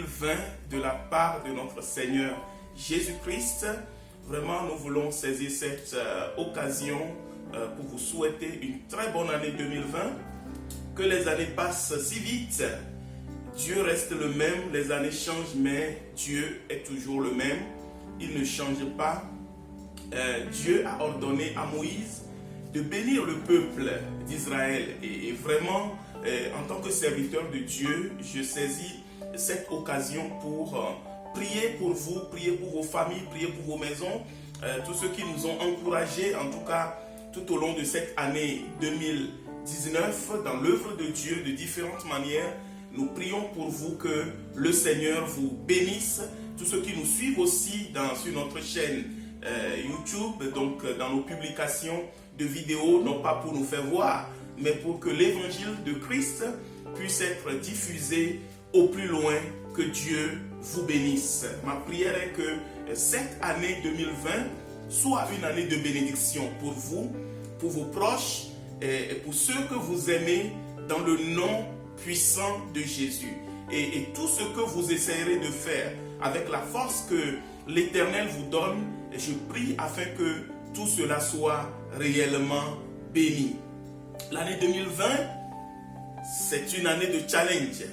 2020 de la part de notre Seigneur Jésus-Christ. Vraiment, nous voulons saisir cette occasion pour vous souhaiter une très bonne année 2020. Que les années passent si vite. Dieu reste le même, les années changent, mais Dieu est toujours le même. Il ne change pas. Dieu a ordonné à Moïse de bénir le peuple d'Israël. Et vraiment, en tant que serviteur de Dieu, je saisis cette occasion pour prier pour vous, prier pour vos familles, prier pour vos maisons, tous ceux qui nous ont encouragés, en tout cas, tout au long de cette année 2019, dans l'œuvre de Dieu de différentes manières. Nous prions pour vous que le Seigneur vous bénisse. Tous ceux qui nous suivent aussi sur notre chaîne YouTube, donc dans nos publications de vidéos, non pas pour nous faire voir, mais pour que l'évangile de Christ puisse être diffusé au plus loin. Que Dieu vous bénisse. Ma prière est que cette année 2020 soit une année de bénédiction pour vous, pour vos proches et pour ceux que vous aimez dans le nom puissant de Jésus. Et tout ce que vous essayerez de faire avec la force que l'Éternel vous donne, je prie afin que tout cela soit réellement béni. L'année 2020, c'est une année de challenge.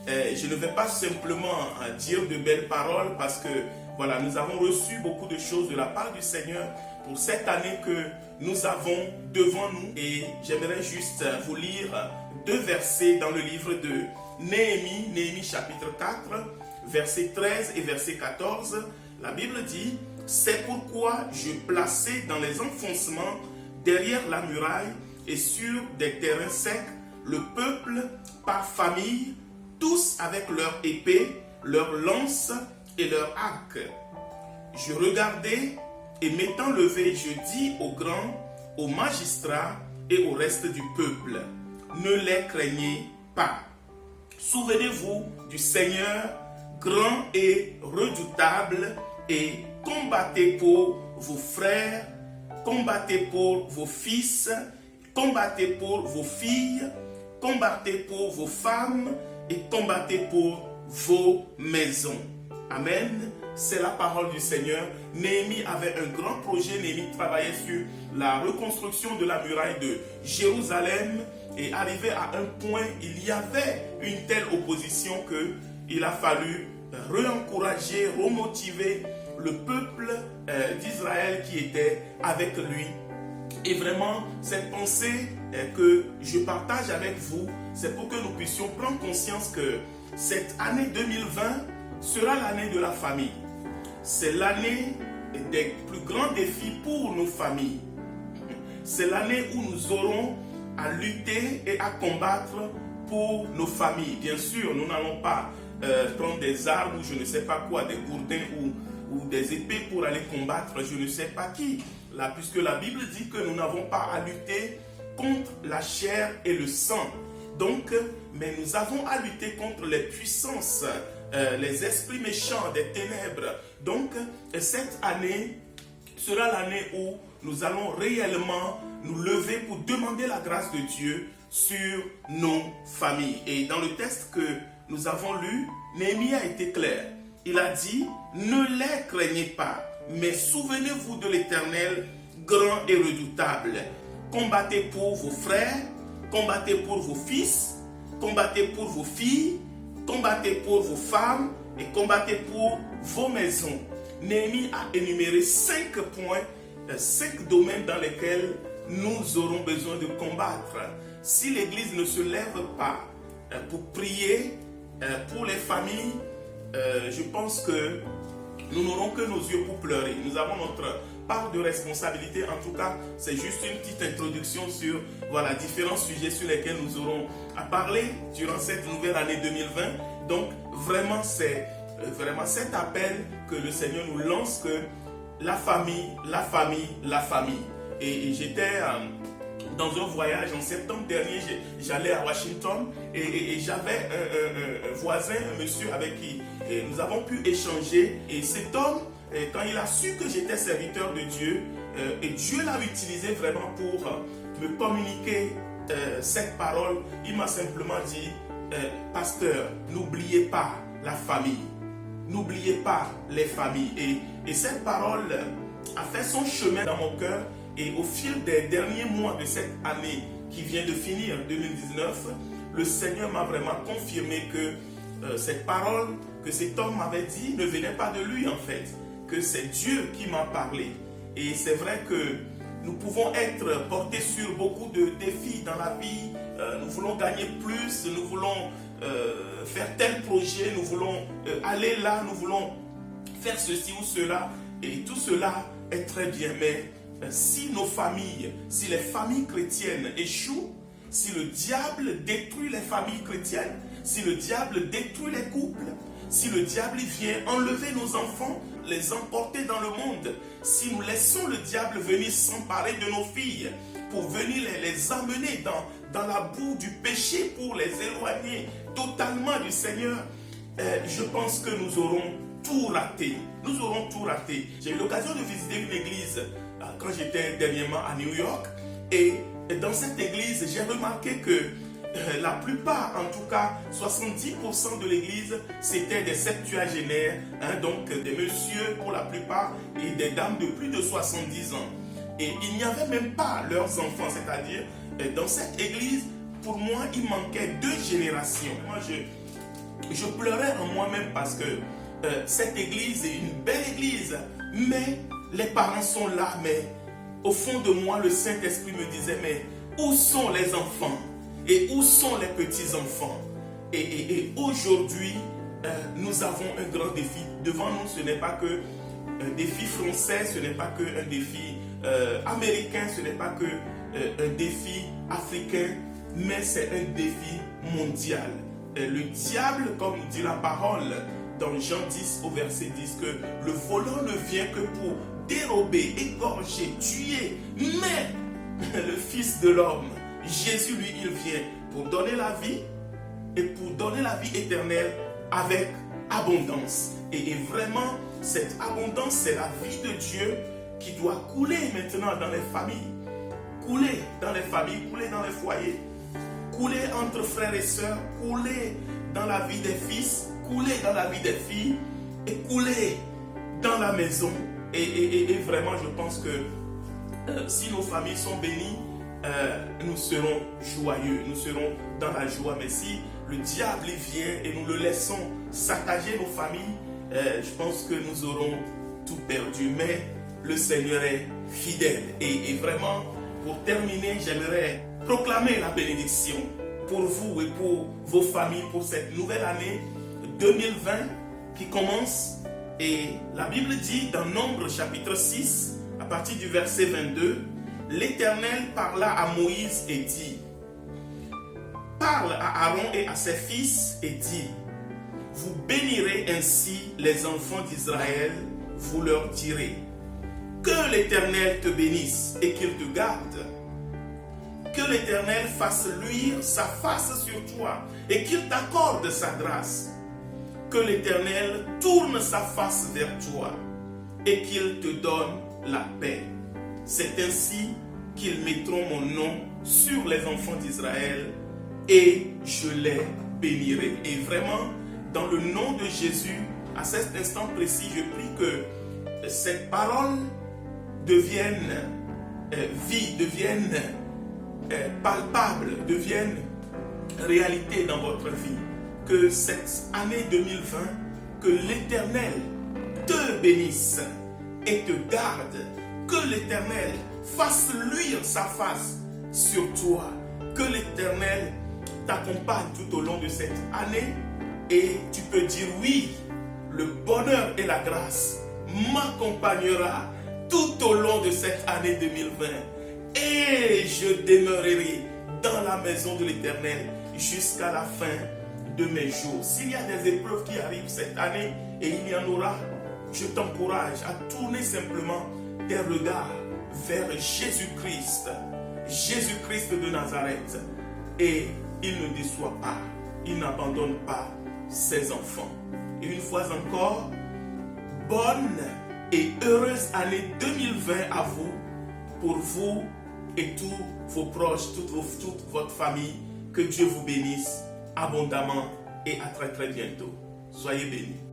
Je ne vais pas simplement dire de belles paroles parce que voilà, nous avons reçu beaucoup de choses de la part du Seigneur pour cette année que nous avons devant nous. Et j'aimerais juste vous lire deux versets dans le livre de Néhémie chapitre 4, verset 13 et verset 14. La Bible dit: « C'est pourquoi je plaçai dans les enfoncements derrière la muraille et sur des terrains secs le peuple par famille, tous avec leur épée, leur lance et leur arc. Je regardai et m'étant levé, je dis aux grands, aux magistrats et au reste du peuple, ne les craignez pas. Souvenez-vous du Seigneur, grand et redoutable, et combattez pour vos frères, combattez pour vos fils, combattez pour vos filles, combattez pour vos femmes, et combattez pour vos maisons. » Amen. C'est la parole du Seigneur. Néhémie avait un grand projet. Néhémie travaillait sur la reconstruction de la muraille de Jérusalem. Et arrivé à un point, il y avait une telle opposition qu'il a fallu re-encourager, remotiver le peuple d'Israël qui était avec lui. Et vraiment, cette pensée que je partage avec vous, c'est pour que nous puissions prendre conscience que cette année 2020 sera l'année de la famille. C'est l'année des plus grands défis pour nos familles. C'est l'année où nous aurons à lutter et à combattre pour nos familles. Bien sûr, nous n'allons pas prendre des armes ou je ne sais pas quoi, des gourdins ou des épées pour aller combattre je ne sais pas qui. Là, puisque la Bible dit que nous n'avons pas à lutter contre la chair et le sang. Donc, mais nous avons à lutter contre les puissances, les esprits méchants des ténèbres. Donc, cette année sera l'année où nous allons réellement nous lever pour demander la grâce de Dieu sur nos familles. Et dans le texte que nous avons lu, Néhémie a été clair. Il a dit, ne les craignez pas, mais souvenez-vous de l'Éternel, grand et redoutable. Combattez pour vos frères, combattez pour vos fils, combattez pour vos filles, combattez pour vos femmes et combattez pour vos maisons. Néhémie a énuméré 5 points, 5 domaines dans lesquels nous aurons besoin de combattre. Si l'Église ne se lève pas pour prier pour les familles, je pense que nous n'aurons que nos yeux pour pleurer. Nous avons notre part de responsabilité. En tout cas, c'est juste une petite introduction sur différents sujets sur lesquels nous aurons à parler durant cette nouvelle année 2020. Donc, vraiment, c'est vraiment cet appel que le Seigneur nous lance, que la famille, la famille, la famille. Et j'étais dans un voyage en septembre dernier, j'allais à Washington et j'avais un voisin, un monsieur avec qui nous avons pu échanger. Et cet homme, quand il a su que j'étais serviteur de Dieu, et Dieu l'a utilisé vraiment pour me communiquer cette parole, il m'a simplement dit, pasteur, n'oubliez pas la famille. N'oubliez pas les familles. Et cette parole a fait son chemin dans mon cœur. Et au fil des derniers mois de cette année qui vient de finir, 2019, le Seigneur m'a vraiment confirmé que cette parole que cet homme m'avait dit ne venait pas de lui en fait, que c'est Dieu qui m'a parlé. Et c'est vrai que nous pouvons être portés sur beaucoup de défis dans la vie. Nous voulons gagner plus, nous voulons faire tel projet, nous voulons aller là, nous voulons faire ceci ou cela. Et tout cela est très bien, mais si nos familles, si les familles chrétiennes échouent, si le diable détruit les familles chrétiennes, si le diable détruit les couples, si le diable vient enlever nos enfants, les emporter dans le monde, si nous laissons le diable venir s'emparer de nos filles pour venir les amener dans la boue du péché, pour les éloigner totalement du Seigneur, je pense que nous aurons tout raté. Nous aurons tout raté. J'ai eu l'occasion de visiter une église quand j'étais dernièrement à New York, et dans cette église, j'ai remarqué que la plupart, en tout cas 70% de l'église, c'était des septuagénaires, donc des messieurs pour la plupart et des dames de plus de 70 ans. Et il n'y avait même pas leurs enfants, c'est-à-dire dans cette église, pour moi, il manquait 2 générations. Moi, je pleurais en moi-même parce que cette église est une belle église, mais les parents sont là, mais au fond de moi, le Saint-Esprit me disait, mais où sont les enfants? Et où sont les petits-enfants? Et aujourd'hui, nous avons un grand défi. Devant nous, ce n'est pas que un défi français, ce n'est pas que un défi américain, ce n'est pas que un défi africain, mais c'est un défi mondial. Le diable, comme dit la parole dans Jean 10 au verset 10, que le volant ne vient que pour dérober, égorger, tuer, mais le Fils de l'homme, Jésus, lui, il vient pour donner la vie et pour donner la vie éternelle avec abondance. Et vraiment, cette abondance, c'est la vie de Dieu qui doit couler maintenant dans les familles. Couler dans les familles, couler dans les foyers, couler entre frères et sœurs, couler dans la vie des fils, couler dans la vie des filles et couler dans la maison. Et vraiment, je pense que si nos familles sont bénies, nous serons joyeux, nous serons dans la joie. Mais si le diable vient et nous le laissons saccager nos familles, je pense que nous aurons tout perdu. Mais le Seigneur est fidèle. Et vraiment, pour terminer, j'aimerais proclamer la bénédiction pour vous et pour vos familles pour cette nouvelle année 2020 qui commence. Et la Bible dit dans Nombre chapitre 6, à partir du verset 22, l'Éternel parla à Moïse et dit, parle à Aaron et à ses fils et dit, vous bénirez ainsi les enfants d'Israël, vous leur direz, que l'Éternel te bénisse et qu'il te garde, que l'Éternel fasse luire sa face sur toi et qu'il t'accorde sa grâce, que l'Éternel tourne sa face vers toi et qu'il te donne la paix. C'est ainsi qu'ils mettront mon nom sur les enfants d'Israël et je les bénirai. Et vraiment, dans le nom de Jésus, à cet instant précis, je prie que cette parole devienne vie, devienne palpable, devienne réalité dans votre vie. Que cette année 2020, que l'Éternel te bénisse et te garde, que l'Éternel fasse luire sa face sur toi, que l'Éternel t'accompagne tout au long de cette année et tu peux dire oui, le bonheur et la grâce m'accompagnera tout au long de cette année 2020 et je demeurerai dans la maison de l'Éternel jusqu'à la fin de mes jours. S'il y a des épreuves qui arrivent cette année, et il y en aura, je t'encourage à tourner simplement tes regards vers Jésus-Christ, Jésus-Christ de Nazareth. Et il ne déçoit pas, il n'abandonne pas ses enfants. Et une fois encore, bonne et heureuse année 2020 à vous, pour vous et tous vos proches, toute votre famille. Que Dieu vous bénisse abondamment et à très très bientôt. Soyez bénis.